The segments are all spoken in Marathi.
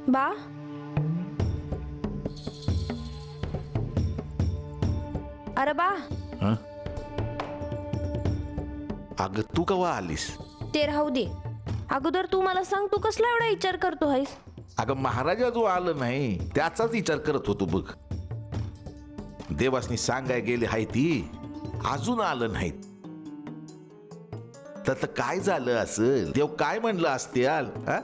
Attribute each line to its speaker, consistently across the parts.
Speaker 1: बा, अरे बा,
Speaker 2: हं? अगं तू कवा आलीस?
Speaker 1: ते राहू दे. अगोदर तू मला सांग, तू कसला एवढा विचार करतो आहेस?
Speaker 2: अगं महाराजा जो आलं नाही त्याचाच विचार करत होतो बघ. देवासनी सांगाय गेले हाय ती अजून आलं नाहीत. तर काय झालं असेल? देव काय म्हणलं असत्याल? हा?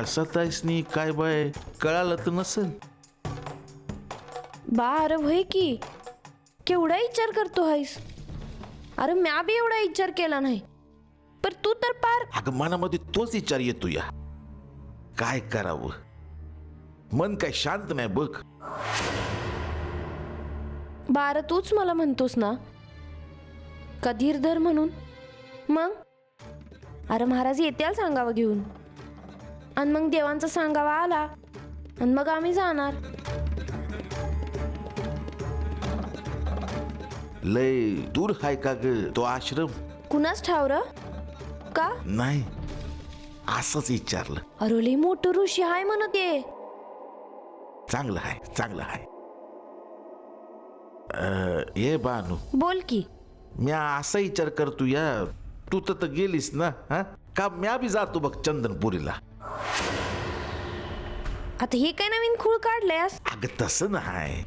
Speaker 2: सताईसनी काय बाय कळालं तर नसेल.
Speaker 1: बा, अरे वय की केवढा विचार करतो आहेस? अरे म्या बी एवढा विचार केला नाही, पर तू तर पार.
Speaker 2: अगं मनामध्ये तोच विचार येतो या. काय करावं, मन काय शांत नाही बघ.
Speaker 1: बार तूच मला म्हणतोस ना का धीरधर म्हणून? मग अरे महाराज येत्याल सांगावं घेऊन, आणि मग देवांचा सांगावा आला आणि मग आम्ही जाणार.
Speaker 2: लय दूर हाय का ग तो आश्रम?
Speaker 1: कुणाच ठावर का?
Speaker 2: नाही, असंच विचारलं.
Speaker 1: अरे लय मोठं ऋषी हाय म्हणत ये.
Speaker 2: चांगलं हाय, चांगलं हाय. ये बानू,
Speaker 1: बोल की.
Speaker 2: म्या असा विचार करतो या, तू तर गेलीस ना, हा का म्या बी जातो बघ चंदनपुरीला.
Speaker 1: आता हे काय नवीन खूळ काढलंयस?
Speaker 2: अगं तसं नाही,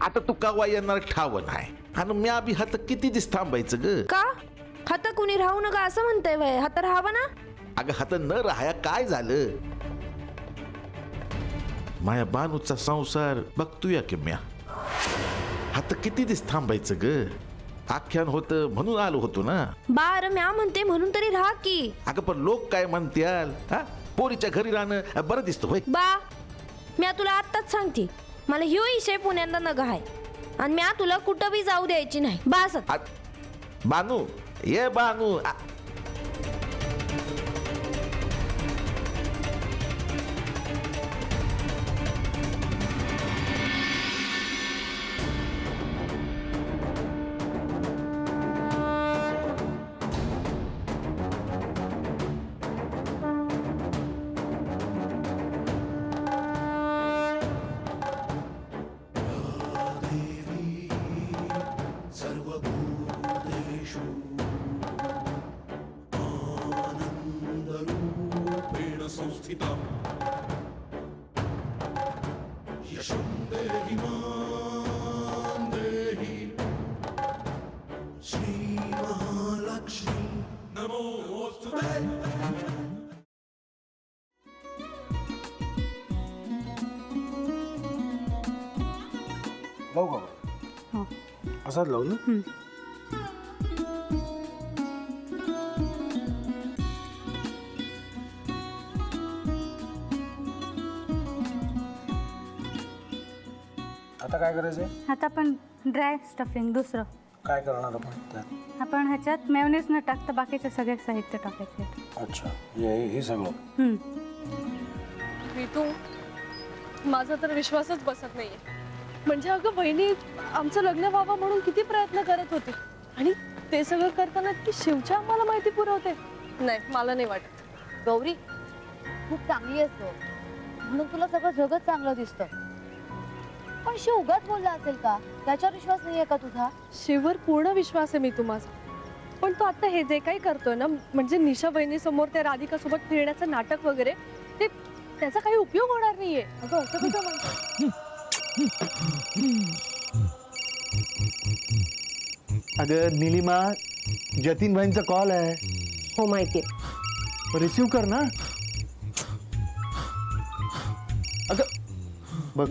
Speaker 2: आता तू कवा येणार ठाव नाही, आणि म्या बी हात किती दिस थांबायचं ग?
Speaker 1: का हाता कुणी राहू नका असं म्हणताय वय? हाता राहावा ना.
Speaker 2: अगं हात न राहाया काय झालं? माया बानूचा संसार बघतोया की म्या. हात किती दिस थांबायचं ग? आख्यान होतं म्हणून आलो होतो ना.
Speaker 1: बार म्या म्हणते म्हणून तरी राहा की.
Speaker 2: अगं पण लोक काय म्हणत्याल? हा, पोरीच्या घरी राहणं बरं दिसतं होय?
Speaker 1: बा, म्या तुला आत्ताच सांगते, मला ह्यो विषय पुण्यांदा नग आहे, आणि म्या तुला कुठं बी जाऊ द्यायची नाही. बास.
Speaker 2: बानू, ये बानू.
Speaker 3: लावू का? असाच लावू ना. आता काय करायचंय?
Speaker 4: आता आपण ड्राय स्टफिंग दुसरं
Speaker 3: काय करणार आपण त्यात?
Speaker 4: आपण ह्याच्यात मेयोनीज न टाकता बाकीचे सगळे साहित्य टाकायचे.
Speaker 3: अच्छा, हे सगळं.
Speaker 5: ऋतू, माझा तर विश्वासच बसत नाहीये. म्हणजे अगं बहिणी आमचं लग्न व्हावं म्हणून किती प्रयत्न करत होते, आणि ते सगळं करताना ती शिवच्या आम्हाला माहिती पुरवते. नाही, मला नाही वाटत.
Speaker 6: गौरी खूप चांगली असतो म्हणून तुला सगळं जगत चांगलं दिसतं, पण शिव उगाच बोलला असेल का? त्याच्यावर विश्वास नाहीये का तुझा?
Speaker 5: शिववर पूर्ण विश्वास आहे मी माझा, पण तो आता हे जे काही करतोय ना, म्हणजे निशा बहिणी समोर त्या राधिका सोबत फिरण्याचं नाटक वगैरे, ते त्याचा काही उपयोग होणार नाहीये.
Speaker 6: अगं असं कसं म्हणतो?
Speaker 7: अगं निलिमा, जतीन भाईंचा कॉल आहे.
Speaker 8: हो माहितीये.
Speaker 7: रिसीव कर ना. अगं बघ,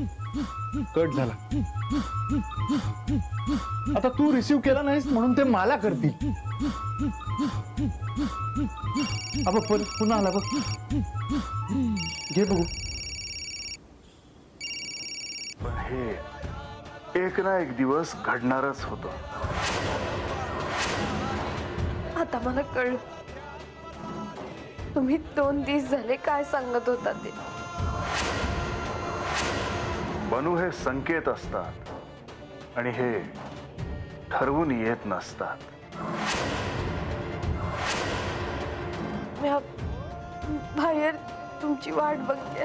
Speaker 7: कट झाला. आता तू रिसीव केला नाहीस म्हणून ते मला करतील. अब पुन्हा आला बघ, घे बघू.
Speaker 9: पण हे एक ना एक दिवस घडणारच होतं.
Speaker 1: आता मला कळलं तुम्ही 2 दिवस झाले काय सांगत होता ते.
Speaker 9: बनू हे संकेत असतात आणि हे ठरवून येत नसतात.
Speaker 1: मी बाहेर तुमची वाट बघते.